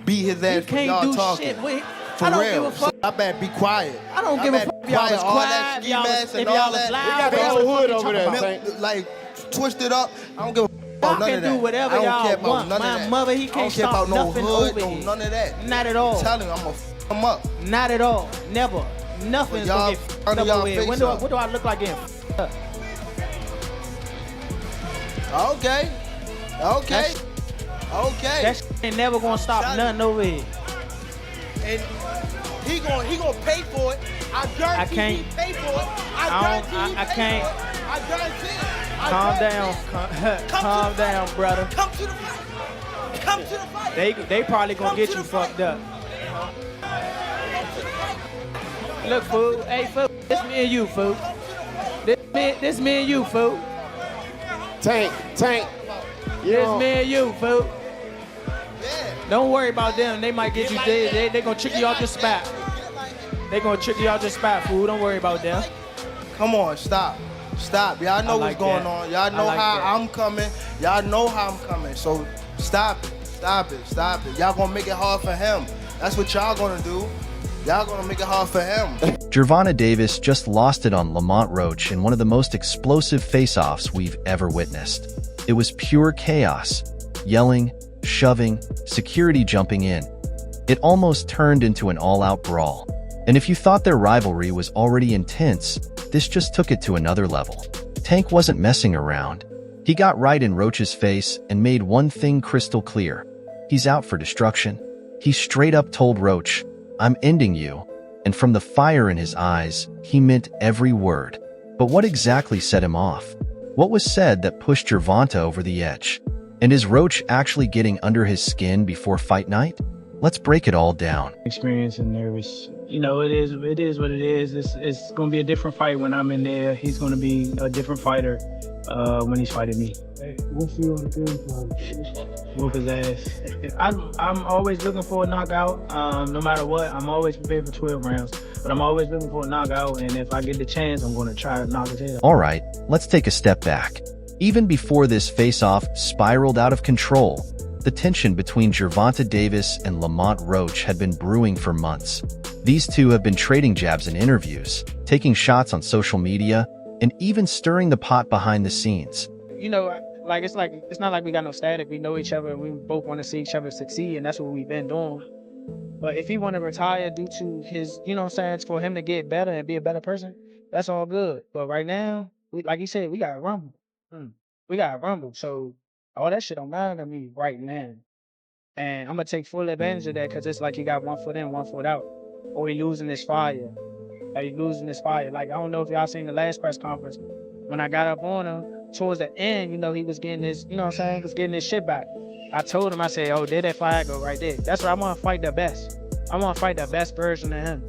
beat his ass for y'all do talking. Shit. Wait, For I don't real. give a fuck. So I better be quiet. I don't give a fuck if y'all was all quiet, that ski mask and if all y'all was that. loud. We got the whole hood over there, Like, twisted up. I don't give a fuck about none Y'all of can that. do whatever I don't y'all care about want. none of My that. mother, he can't I don't care stop about no nothing hood, over no here. none of that. Not at all. I'm telling you, I'm gonna f him up. Not at all. Never. Nothing's Y'all gonna get f***ed up over here. What do I look like getting f***ed up? Okay. Okay. Okay. That shit ain't never gonna stop nothing over here. And he gonna pay for it. I guarantee he pay for it. I can't. I guarantee it. Calm down. Calm down, brother. Come to the fight. Come to the fight. They probably gonna get you fucked up. Look, fool. Hey, fool. This me and you, fool. This me and you, fool. Tank. This me and you, fool. Don't worry about them. They might get you. They gonna trick you off the spot. They gonna trick you off the spot, fool. Don't worry about them. Come on, stop. Y'all know what's going on. Y'all know how I'm coming. Y'all know how I'm coming. So stop it. Y'all gonna make it hard for him. That's what y'all gonna do. Y'all gonna make it hard for him. Gervonta Davis just lost it on Lamont Roach in one of the most explosive face-offs we've ever witnessed. It was pure chaos. Yelling, shoving, security jumping in. It almost turned into an all-out brawl. And if you thought their rivalry was already intense, this just took it to another level. Tank wasn't messing around. He got right in Roach's face and made one thing crystal clear. He's out for destruction. He straight up told Roach, "I'm ending you." And from the fire in his eyes, he meant every word. But what exactly set him off? What was said that pushed Gervonta over the edge? And is Roach actually getting under his skin before fight night? Let's break it all down. Experience and nervous. You know, it is what it is. It's going to be a different fight when I'm in there. He's going to be a different fighter when he's fighting me. What's you on the game plan? Whoop his ass. I'm always looking for a knockout. No matter what, I'm always prepared for 12 rounds. But I'm always looking for a knockout, and if I get the chance, I'm going to try to knock his head. All right, let's take a step back. Even before this face-off spiraled out of control, the tension between Gervonta Davis and Lamont Roach had been brewing for months. These two have been trading jabs in interviews, taking shots on social media, and even stirring the pot behind the scenes. You know, it's not like we got no static. We know each other, and we both want to see each other succeed, and that's what we've been doing. But if he want to retire due to his, you know what I'm saying, for him to get better and be a better person, that's all good. But right now, like he said, we got to rumble. We got to rumble. So all that shit don't matter to me right now. And I'm going to take full advantage of that because it's like you got 1 foot in, 1 foot out. Or he losing his fire. Like I don't know if y'all seen the last press conference. When I got up on him, towards the end, you know, he was getting his, you know what I'm saying, he was getting his shit back. I told him, I said, oh, there that fire go right there. That's why I want to fight the best. I want to fight the best version of him.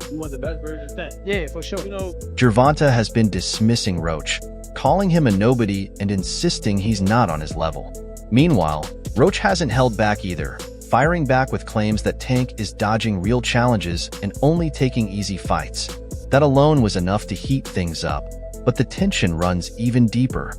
You want the best version of that? Yeah, for sure. You know, Gervonta has been dismissing Roach, calling him a nobody and insisting he's not on his level. Meanwhile, Roach hasn't held back either, firing back with claims that Tank is dodging real challenges and only taking easy fights. That alone was enough to heat things up, but the tension runs even deeper.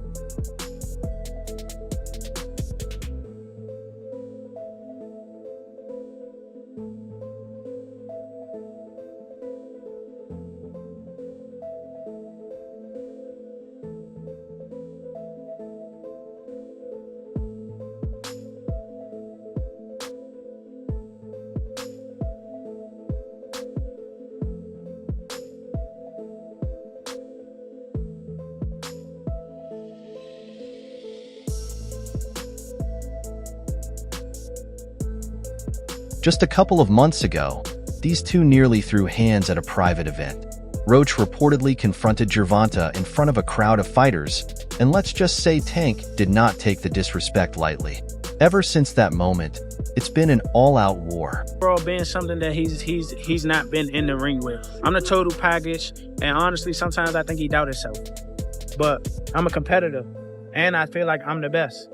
Just a couple of months ago, these two nearly threw hands at a private event. Roach reportedly confronted Gervonta in front of a crowd of fighters, and let's just say Tank did not take the disrespect lightly. Ever since that moment, it's been an all-out war. Bro, being something that he's not been in the ring with. I'm the total package, and honestly, sometimes I think he doubt himself. But I'm a competitor, and I feel like I'm the best.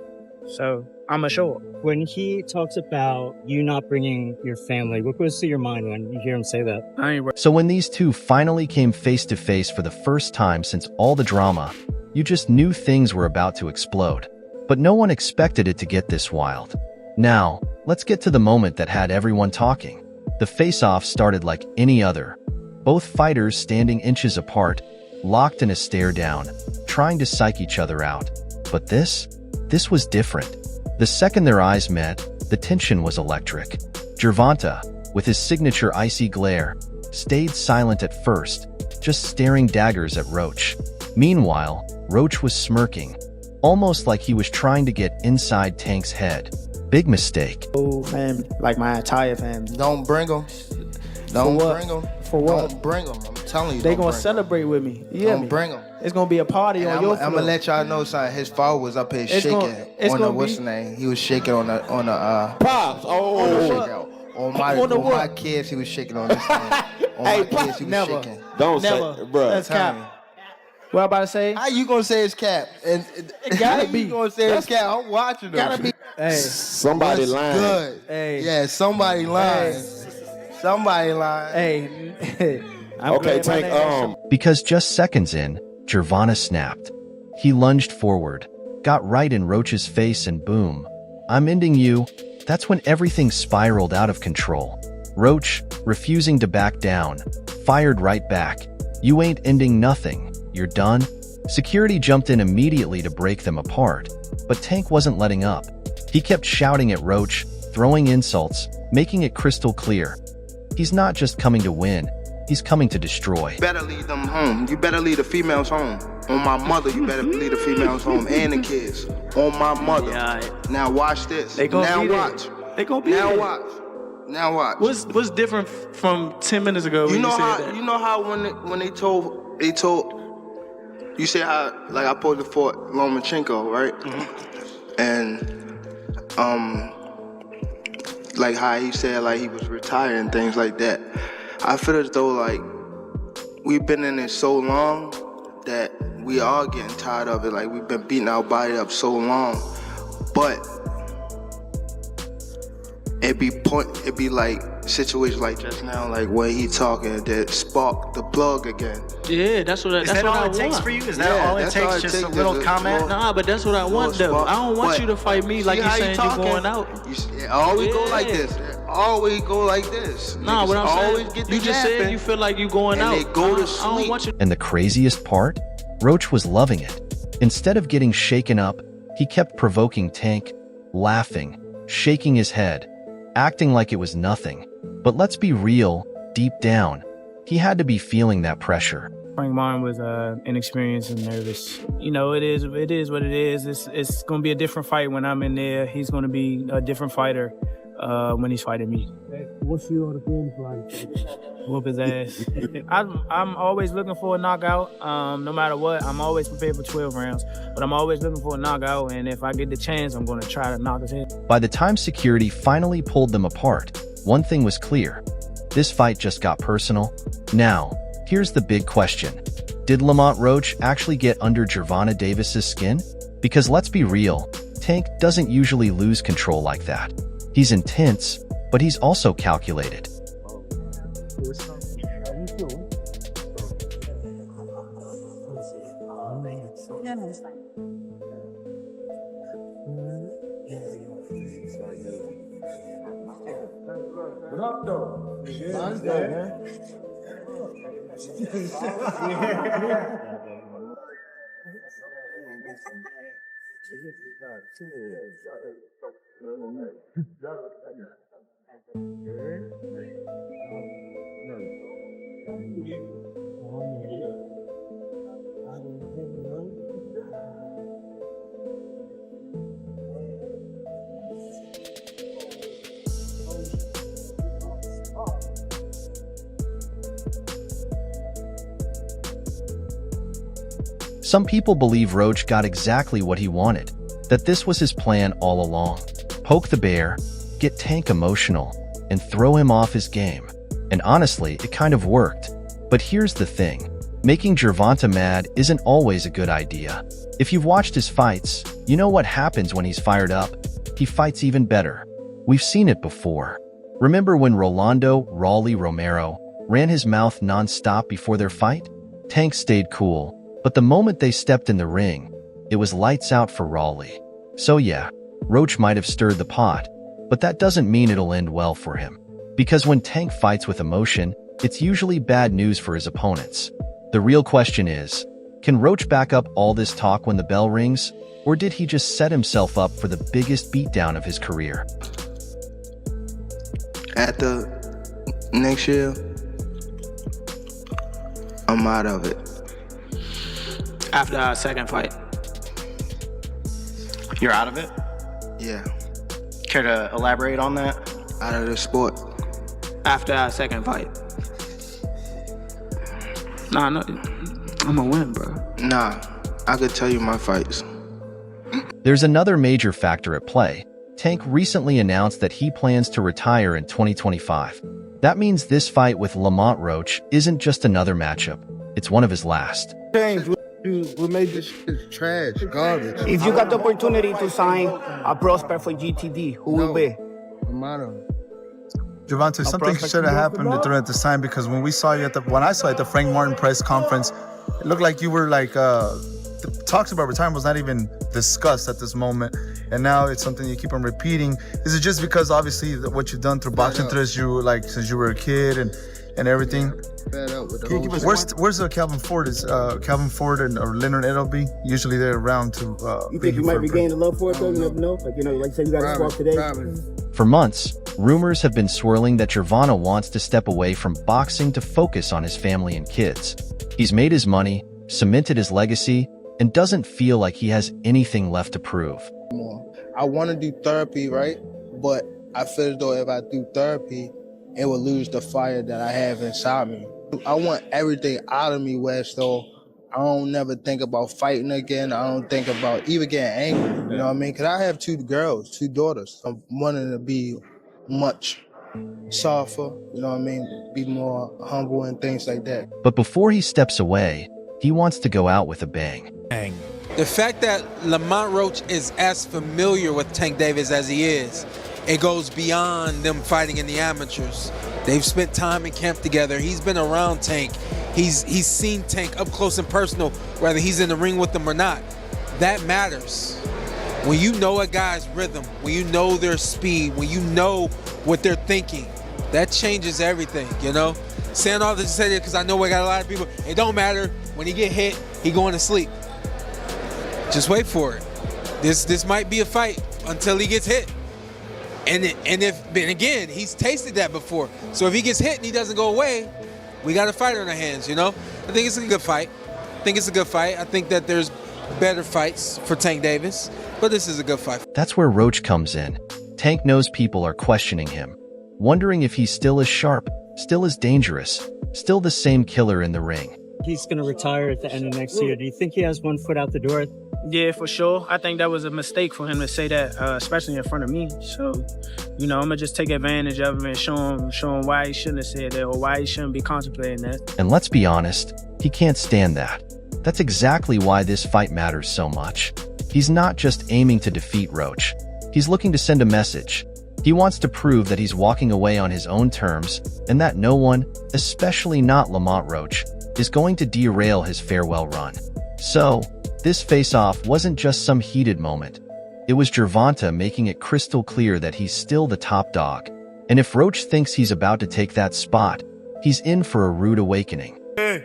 So I'm assured. When he talks about you not bringing your family, what goes through your mind when you hear him say that? I ain't So when these two finally came face to face for the first time since all the drama, you just knew things were about to explode. But no one expected it to get this wild. Now, let's get to the moment that had everyone talking. The face-off started like any other. Both fighters standing inches apart, locked in a stare down, trying to psych each other out. But this was different. The second their eyes met, the tension was electric. Gervonta, with his signature icy glare, stayed silent at first, just staring daggers at Roach. Meanwhile, Roach was smirking, almost like he was trying to get inside Tank's head. Big mistake. Whole family, like my entire family. Don't bring them. Don't bring them. For what? Don't bring them. I'm telling you. They don't gonna bring 'em. celebrate with me. You hear Don't me? bring them. It's gonna be a party on your floor. I'm gonna let y'all know something. His father was up here It's shaking gonna on the be- what's the name? He was shaking on the Pops. on my kids. He was shaking on this thing. On my kids, he was Never. shaking. Don't Never. say, bro. That's cap. What I about to say? How you gonna say it's cap? And It gotta how be. you gonna say it's cap? I'm watching them. Gotta be. Hey, Somebody What's lying. good? Hey. Yeah, somebody lying. Hey. Somebody lying. hey. I'm Okay, glad my Tank. name- Because just seconds in, Gervonta snapped. He lunged forward, got right in Roach's face, and boom. I'm ending you. That's when everything spiraled out of control. Roach, refusing to back down, fired right back. You ain't ending nothing. You're done. Security jumped in immediately to break them apart, but Tank wasn't letting up. He kept shouting at Roach, throwing insults, making it crystal clear. He's not just coming to win, he's coming to destroy. You better leave them home. You better leave the females home. On my mother, you better leave the females home and the kids. On my mother. Yeah, Now watch this. They gonna now be there. watch. They gonna be Now there. watch. Now watch. What's different from 10 minutes ago when You know you said how that? you know how when they told you say how like I posed for Lomachenko, right? And like how he said like he was retired and things like that. I feel as though like we've been in it so long that we are getting tired of it. Like we've been beating our body up so long, but it be like situations like just now, like when he talking that spark the plug again. Yeah, that's what I want. for you? Is Yeah, that all it that's all takes? it Just a takes, little just a comment? little- Nah, but that's what I want though. spark. I don't want But you to fight me like see you how saying talking? you going out. It always go like Yeah. this. It always go like this. Nah, Niggas what I'm always saying, get the you just yapping, said you feel like you going and out. they go to I don't sleep. want you. And the craziest part? Roach was loving it. Instead of getting shaken up, he kept provoking Tank, laughing, shaking his head, acting like it was nothing. But let's be real, deep down, he had to be feeling that pressure. Frank Martin was inexperienced and nervous. You know, it is what it is. It's going to be a different fight when I'm in there. He's going to be a different fighter when he's fighting me. What's your game plan? Whoop his ass. I'm always looking for a knockout. No matter what, I'm always prepared for 12 rounds. But I'm always looking for a knockout, and if I get the chance, I'm going to try to knock his head. By the time security finally pulled them apart, one thing was clear. This fight just got personal. Now, here's the big question. Did Lamont Roach actually get under Gervonta Davis's skin? Because let's be real, Tank doesn't usually lose control like that. He's intense, but he's also calculated. Some people believe Roach got exactly what he wanted, that this was his plan all along. Poke the bear, get Tank emotional, and throw him off his game. And honestly, it kind of worked. But here's the thing. Making Gervonta mad isn't always a good idea. If you've watched his fights, you know what happens when he's fired up. He fights even better. We've seen it before. Remember when Rolando "Raleigh" Romero ran his mouth non-stop before their fight? Tank stayed cool, but the moment they stepped in the ring, it was lights out for Raleigh. So yeah, Roach might have stirred the pot, But that doesn't mean it'll end well for him. Because when Tank fights with emotion, it's usually bad news for his opponents. The real question is, can Roach back up all this talk when the bell rings? Or did he just set himself up for the biggest beatdown of his career? At the next year, I'm out of it. After our second fight. You're out of it? Yeah, Care to elaborate on that? out of the sport. After our second fight. Nah, no, I'm gonna win, bro. Nah, I could tell you my fights. There's another major factor at play. Tank recently announced that he plans to retire in 2025. That means this fight with Lamont Roach isn't just another matchup. It's one of his last. James, we made this shit trash, garbage. If you got the opportunity to sign a prospect for GTD, who will be? I'm out of it. Gervonta, something should have happened during this time, because when I saw you at the Frank Martin press conference, it looked like you were like the talks about retirement was not even discussed at this moment, and now it's something you keep on repeating. Is it just because obviously what you've done through boxing since you were a kid and everything? Where's Calvin Ford? Is Calvin Ford or Leonard Edelby? Usually they're around to. You think you might be gaining love for it though? You never know. Like like say you got a squad today. For months, rumors have been swirling that Gervonta wants to step away from boxing to focus on his family and kids. He's made his money, cemented his legacy, and doesn't feel like he has anything left to prove. I want to do therapy, right? But I feel as though if I do therapy, it will lose the fire that I have inside me. I want everything out of me, West, though. I don't never think about fighting again. I don't think about even getting angry, you know what I mean? Because I have two daughters. I'm wanting to be much softer, you know what I mean? Be more humble and things like that. But before he steps away, he wants to go out with a bang. The fact that Lamont Roach is as familiar with Tank Davis as he is, it goes beyond them fighting in the amateurs. They've spent time in camp together. He's been around Tank. He's seen Tank up close and personal, whether he's in the ring with them or not. That matters. When you know a guy's rhythm, when you know their speed, when you know what they're thinking, that changes everything, you know? Saying all this to say that because I know we got a lot of people, it don't matter. When he get hit, he going to sleep. Just wait for it. This might be a fight until he gets hit. And again, he's tasted that before. So if he gets hit and he doesn't go away, we got a fight on our hands, you know? I think it's a good fight. I think that there's better fights for Tank Davis, but this is a good fight. That's where Roach comes in. Tank knows people are questioning him, wondering if he's still as sharp, still as dangerous, still the same killer in the ring. He's going to retire at the end of next year. Do you think he has one foot out the door? Yeah, for sure. I think that was a mistake for him to say that, especially in front of me. So, I'm gonna just take advantage of him and show him why he shouldn't have said that or why he shouldn't be contemplating that. And let's be honest, he can't stand that. That's exactly why this fight matters so much. He's not just aiming to defeat Roach. He's looking to send a message. He wants to prove that he's walking away on his own terms and that no one, especially not Lamont Roach, is going to derail his farewell run. So, this face-off wasn't just some heated moment. It was Gervonta making it crystal clear that he's still the top dog. And if Roach thinks he's about to take that spot, he's in for a rude awakening. Hey.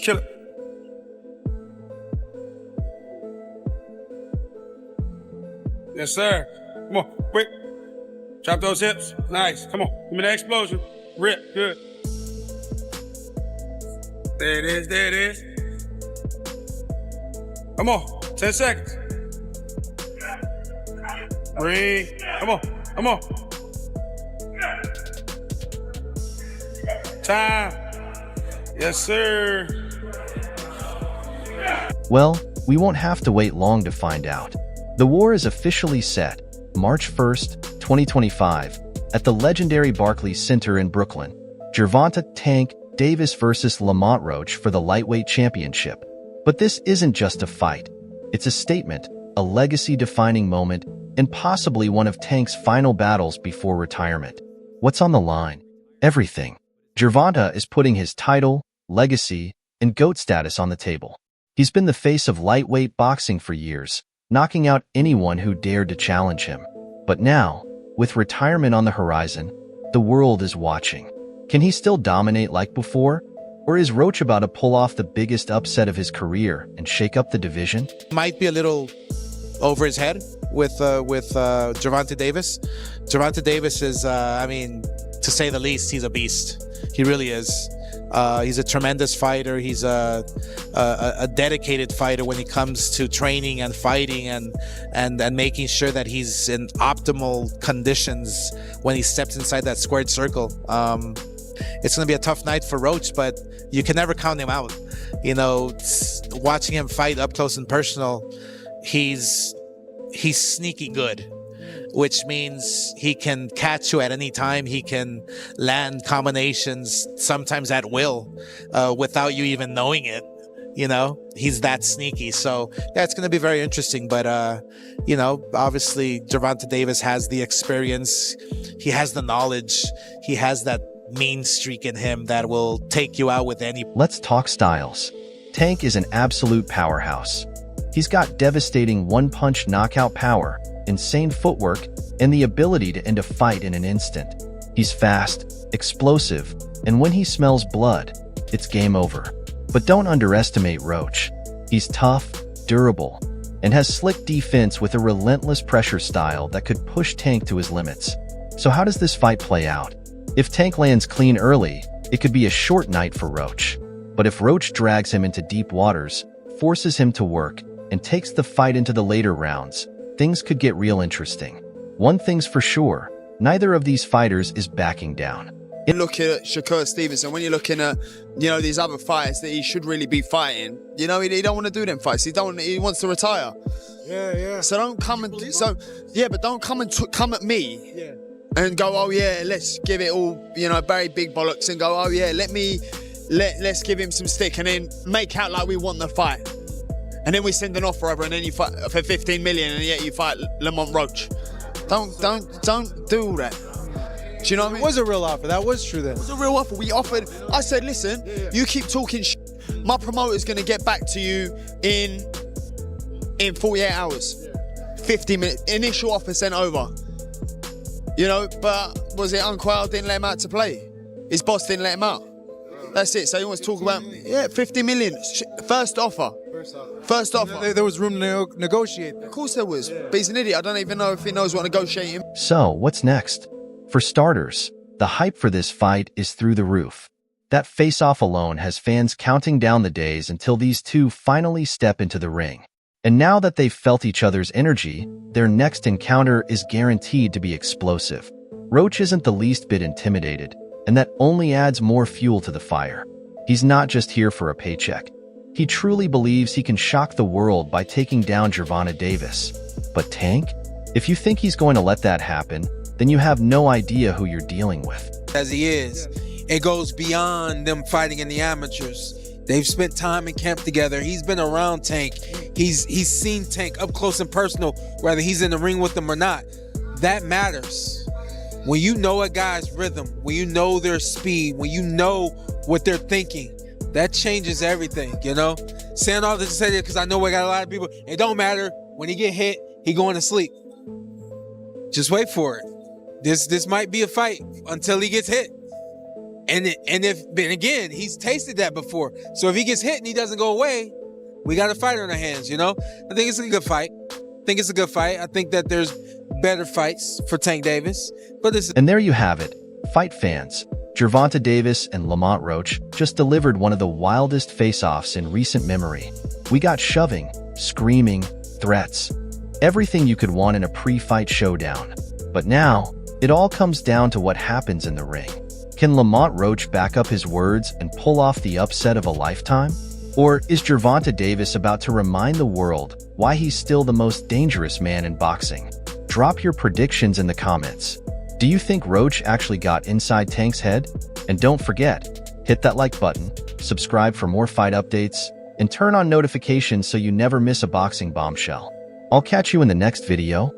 Kill it. Yes, sir. Come on, quick. Drop those hips. Nice. Come on. Give me that explosion. Rip. Good. There it is. Come on. 10 seconds. Breathe. Come on. Time. Yes, sir. Well, we won't have to wait long to find out. The war is officially set, March 1st, 2025, at the legendary Barclays Center in Brooklyn. Gervonta Tank Davis versus Lamont Roach for the lightweight championship. But this isn't just a fight. It's a statement, a legacy-defining moment, and possibly one of Tank's final battles before retirement. What's on the line? Everything. Gervonta is putting his title, legacy, and GOAT status on the table. He's been the face of lightweight boxing for years, knocking out anyone who dared to challenge him. But now, with retirement on the horizon, the world is watching. Can he still dominate like before? Or is Roach about to pull off the biggest upset of his career and shake up the division? Might be a little over his head with Gervonta Davis. Gervonta Davis is, I mean, to say the least, he's a beast. He really is. He's a tremendous fighter. He's a dedicated fighter when it comes to training and fighting and making sure that he's in optimal conditions when he steps inside that squared circle. It's going to be a tough night for Roach, but you can never count him out. You know, watching him fight up close and personal, he's sneaky good, which means he can catch you at any time. He can land combinations, sometimes at will, without you even knowing it. You know, he's that sneaky. So yeah, it's going to be very interesting. But, you know, obviously Gervonta Davis has the experience. He has the knowledge. He has that mean streak in him that will take you out with any. Let's talk styles. Tank is an absolute powerhouse. He's got devastating one-punch knockout power, insane footwork, and the ability to end a fight in an instant. He's fast, explosive, and when he smells blood, it's game over. But don't underestimate Roach. He's tough, durable, and has slick defense with a relentless pressure style that could push Tank to his limits. So how does this fight play out? If Tank lands clean early, it could be a short night for Roach. But if Roach drags him into deep waters, forces him to work, and takes the fight into the later rounds, things could get real interesting. One thing's for sure, neither of these fighters is backing down. You're looking at Shakur Stevenson, when you're looking at, you know, these other fights that he should really be fighting, you know, he don't want to do them fights. He wants to retire. Yeah. So don't come and, but don't come and come at me. Yeah. And go, oh yeah, let's give it all, you know, Barry Big Bollocks, and go, oh yeah, let's give him some stick, and then make out like we want the fight. And then we send an offer over, and then you fight for 15 million, and yet you fight Lamont Roach. Don't do all that. Do you know what I mean? It was a real offer. That was true then. It was a real offer. We offered. I said, listen, you keep talking my promoter's going to get back to you in 48 hours. 50 minutes. Initial offer sent over. You know, but was it Unquell didn't let him out to play? His boss didn't let him out. That's it. So he wants to talk about, 50 million. First offer. First offer. There was room to negotiate. Of course there was. But he's an idiot. I don't even know if he knows what negotiating. So, what's next? For starters, the hype for this fight is through the roof. That face-off alone has fans counting down the days until these two finally step into the ring. And now that they've felt each other's energy, their next encounter is guaranteed to be explosive. Roach isn't the least bit intimidated, and that only adds more fuel to the fire. He's not just here for a paycheck. He truly believes he can shock the world by taking down Gervonta Davis. But Tank? If you think he's going to let that happen, then you have no idea who you're dealing with. As he is, it goes beyond them fighting in the amateurs. They've spent time in camp together. He's been around Tank. He's seen Tank up close and personal, whether he's in the ring with them or not. That matters. When you know a guy's rhythm, when you know their speed, when you know what they're thinking, that changes everything, you know? Saying all this to say that because I know we got a lot of people, it don't matter. When he get hit, he going to sleep. Just wait for it. This might be a fight until he gets hit. And again, he's tasted that before. So if he gets hit and he doesn't go away, we got a fighter on our hands, you know? I think it's a good fight. I think that there's better fights for Tank Davis. And there you have it. Fight fans. Gervonta Davis and Lamont Roach just delivered one of the wildest face-offs in recent memory. We got shoving, screaming, threats. Everything you could want in a pre-fight showdown. But now, it all comes down to what happens in the ring. Can Lamont Roach back up his words and pull off the upset of a lifetime? Or is Gervonta Davis about to remind the world why he's still the most dangerous man in boxing? Drop your predictions in the comments. Do you think Roach actually got inside Tank's head? And don't forget, hit that like button, subscribe for more fight updates, and turn on notifications so you never miss a boxing bombshell. I'll catch you in the next video.